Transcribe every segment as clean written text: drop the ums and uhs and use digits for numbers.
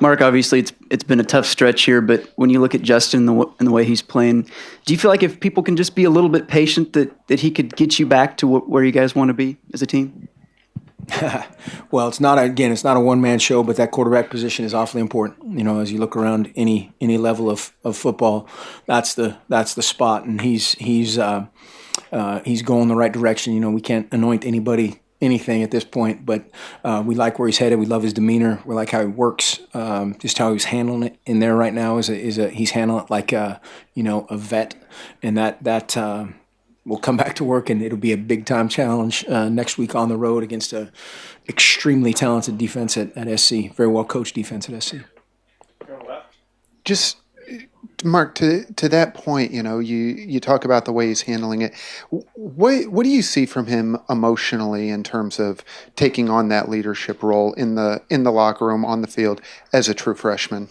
Mark, obviously it's been a tough stretch here, but when you look at Justin and the way he's playing, do you feel like if people can just be a little bit patient that he could get you back to where you guys want to be as a team? Well, it's not a one-man show, but that quarterback position is awfully important. You know, as you look around any level of football, that's the spot, and he's going the right direction. You know, we can't anoint anything at this point, but we like where he's headed. We love his demeanor. We like how he works. Just how he's handling it in there right now he's handling it like a vet, and that. We'll come back to work, and it'll be a big-time challenge next week on the road against a extremely talented defense at SC, very well-coached defense at SC. Just, Mark, to that point, you talk about the way he's handling it. What do you see from him emotionally in terms of taking on that leadership role in the locker room, on the field, as a true freshman?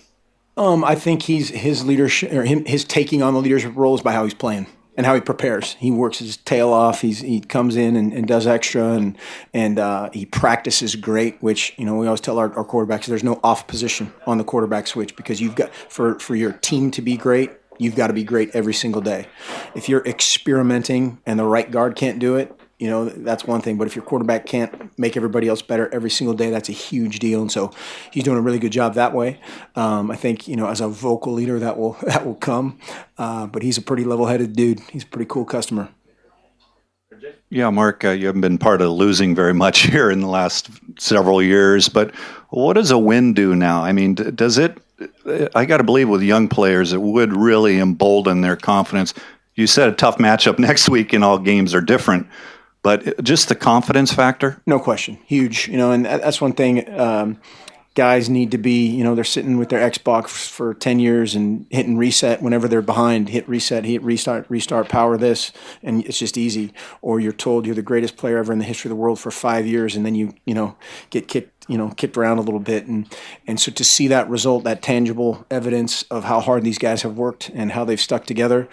I think his leadership, or his taking on the leadership role, is by how he's playing and how he prepares. He works his tail off. He comes in and does extra, and he practices great, which, we always tell our quarterbacks there's no off position on the quarterback switch, because you've got, for your team to be great, you've got to be great every single day. If you're experimenting and the right guard can't do it, that's one thing. But if your quarterback can't make everybody else better every single day, that's a huge deal. And so he's doing a really good job that way. I think, as a vocal leader, that will come. But he's a pretty level-headed dude. He's a pretty cool customer. Yeah, Mark, you haven't been part of losing very much here in the last several years. But what does a win do now? I mean, does it? I got to believe with young players, it would really embolden their confidence. You said a tough matchup next week, and all games are different. But just the confidence factor? No question. Huge. And that's one thing guys need to be, they're sitting with their Xbox for 10 years and hitting reset whenever they're behind. Hit reset, hit restart, power this, and it's just easy. Or you're told you're the greatest player ever in the history of the world for 5 years, and then you get kicked around a little bit. And so to see that result, that tangible evidence of how hard these guys have worked and how they've stuck together,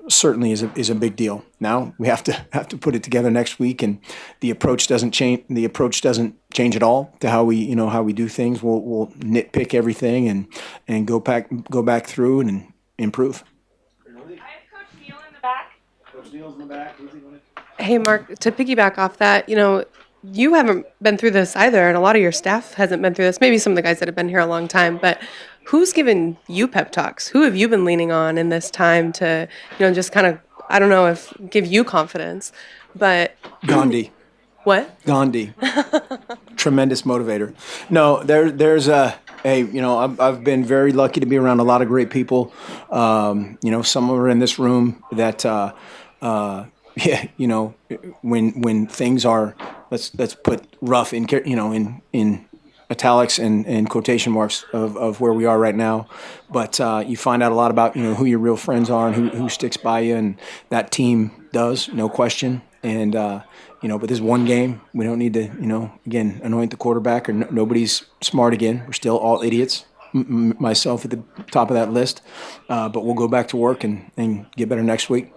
certainly is a big deal. Now we have to put it together next week, and the approach doesn't change. The approach doesn't change at all to how we do things. We'll nitpick everything and go back through and improve. I have Coach Neal in the back. Coach Neal's in the back. Hey, Mark, to piggyback off that, you haven't been through this either, and a lot of your staff hasn't been through this. Maybe some of the guys that have been here a long time, but who's given you pep talks? Who have you been leaning on in this time to, just kind of, I don't know if give you confidence, but Gandhi. What? Gandhi. Tremendous motivator. No, there's I've been very lucky to be around a lot of great people. Some are in this room that, when things are, let's put rough in italics and quotation marks of where we are right now. But you find out a lot about, who your real friends are and who sticks by you, and that team does, no question. And, but this is one game. We don't need to, again, anoint the quarterback, or nobody's smart again. We're still all idiots, myself at the top of that list. But we'll go back to work and get better next week.